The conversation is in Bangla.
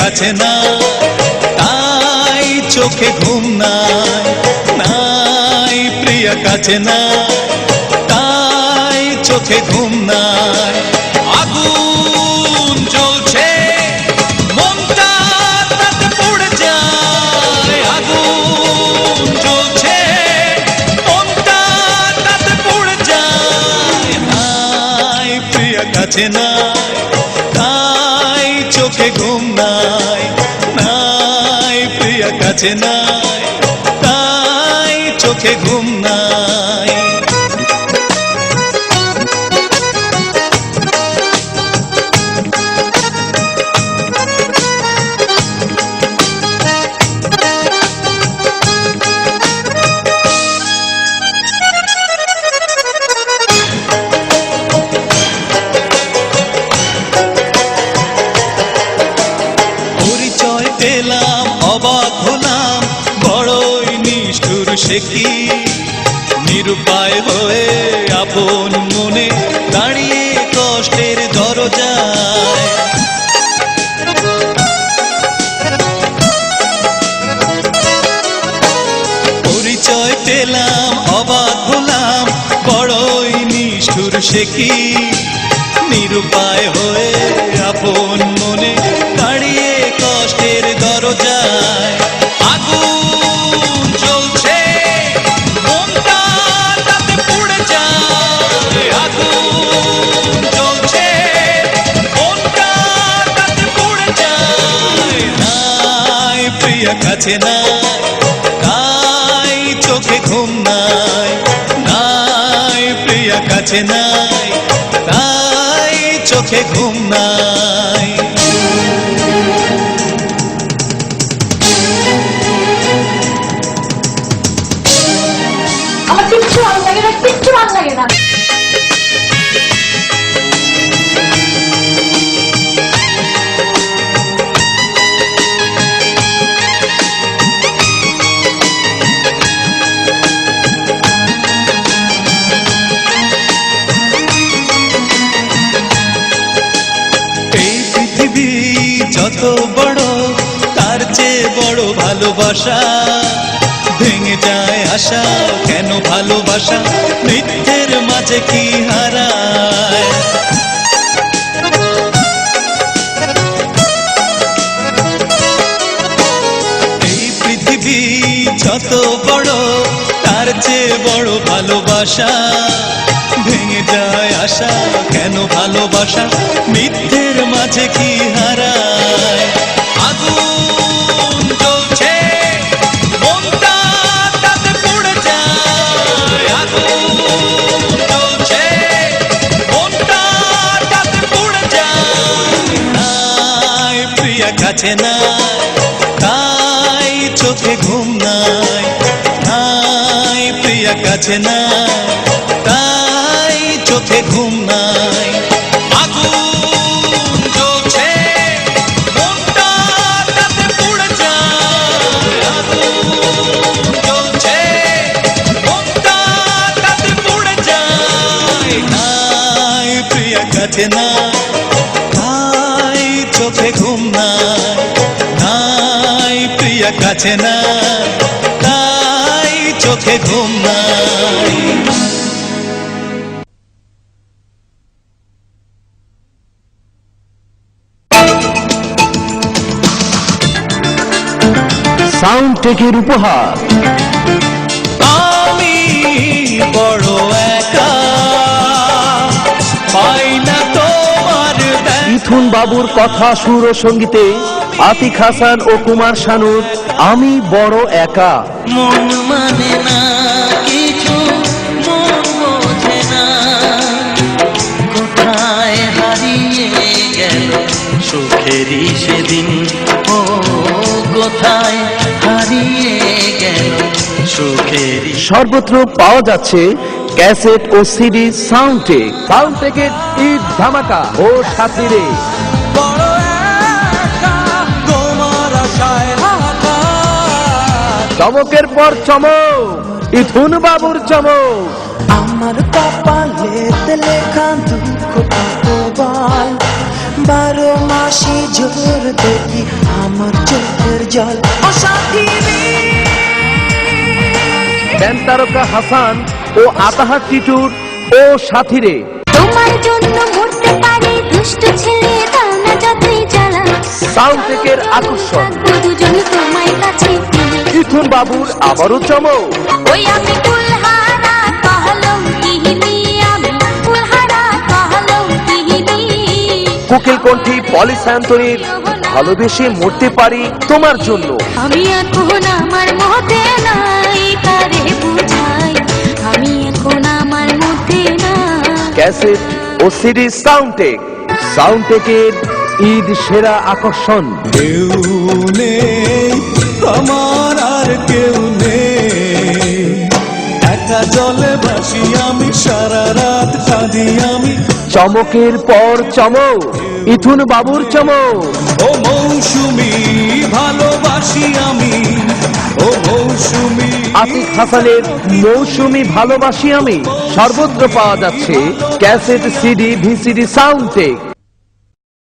কাছে না, তাই চোখে ঘুম নাই, নাই প্রিয়া কাছে না, তাই চোখে ঘুম নাই। আগুন জ্বলছে মনটা তাতে পুড়ে যায়, আগুন জ্বলছে মনটা তাতে পুড়ে যায়। নাই প্রিয়া কাছে না, তাই চোখে ঘুম নাই, নাই প্রিয়া কাছে নাই, তাই চোখে ঘুম নাই। পরিচয় পেলাম অবাক হলাম, বড়ই নিষ্ঠুর সে কি, নিরুপায় হয়ে আপন মনে দাঁড়িয়ে কষ্টের দরজায়। পরিচয় পেলাম অবাক হলাম, বড়ই নিষ্ঠুর সে কি, নিরুপায় হয়ে আপন মনে দাঁড়িয়ে কষ্টের দরজায়। আগুন জ্বলছে মনটা তাতে পুড়ে যায়, আগুন জ্বলছে মনটা তাতে পুড়ে যায়। নাই প্রিয়া কাছে নাই, তাই চোখে ঘুম নাই, নাই প্রিয়া কাছে নাই, তাই চোখে ঘুম নাই। আমার কিচ্ছু ভালো লাগে না, কিচ্ছু ভালো লাগে না। এই পৃথিবী যত বড়, তার চেয়ে বড় ভালোবাসা, ভেঙে যায় আশা কেন ভালোবাসা মিথ্যের মাঝে কি হারায়। এই পৃথিবী যত বড়, তার চেয়ে বড় ভালোবাসা, ভেঙে যায় আশা কেন ভালোবাসা মিথ্যের মাঝে কি হারায়। আগুন জ্বলছে মনটা তাতে পুড়ে যায়, আগুন জ্বলছে মনটা তাতে পুড়ে যায়। নাই প্রিয়া কাছে নাই, তাই চোখে ঘুম নাই, নাই প্রিয়া কাছে নাই, তাই চোখে ঘুম নাই। আগুন জ্বলছে মনটা তাতে পুড়ে যায়, আগুন জ্বলছে মনটা তাতে পুড়ে যায়। নাই প্রিয়া কাছে নাই, তাই চোখে ঘুম নাই, নাই প্রিয়া কাছে নাই, তাই চোখে ঘুম নাই। সাউন্ড টেকের উপহার আমি বড় একা, পাই না তোমার মিথুন বাবুর কথা সুর ও সঙ্গীতে আতিক হাসান ও কুমার শানুর আমি বড় একা। মন মানে না কিছু, মন বোঝে না, কোথায় হারিয়ে গেল সুখেরই সেদিন, ও কোথায় হারিয়ে গেল সুখেরই। সর্বত্র পাওয়া যাচ্ছে ক্যাসেট ও সিডি সাউন্ডটেক। সাউন্ডটেকের ঈদ ধামাকা ও সাথীরে চমকের পর চমক, মিথুন বাবুর চমক। আমার কপালে লেখা দুঃখ কতবার বারো মাসে জোর দেখি আমার চোখের জল ও সাথী রে। ব্যান্ড তারকা হাসান ও আতাহার টিটুর ও সাথীরে। তোমার জন্য মরতে পারি দুষ্ট ছেলে, দাও না যতই জ্বালা। সাউন্ডটেকের আকর্ষণ। থাকবো দুজন তোমার কাছে। মিথুন বাবুর আবারও চমক। ওই আমি কুলহারা কহলম কিহিনি, আমি কুলহারা কহলম কিহিনি। কোকিল কণ্ঠী পলি স্যান্তনির ভালোবেসে মরতে পারি তোমার জন্য। আমি এখন আমার মধ্যে নাই, তারে বুঝাই আমি এখন আমার মধ্যে নাই। ক্যাসেট ও সিডি সাউন্ডটেক। সাউন্ডটেকের ঈদ সেরা আকর্ষণ। কেউ নেই আমার আর কেউ নেই, একা জলে ভাসি আমি, সারা রাত কাঁদি আমি। চমকের পর চমক, মিথুন বাবুর চমক। ও মৌসুমি ভালোবাসি আমি, ও মৌসুমি। আতিক হাসানের মৌসুমী ভালোবাসি আমি। সর্বত্র পাওয়া যাচ্ছে ক্যাসেট, সিডি, ভিসিডি, সাউন্ডটেক।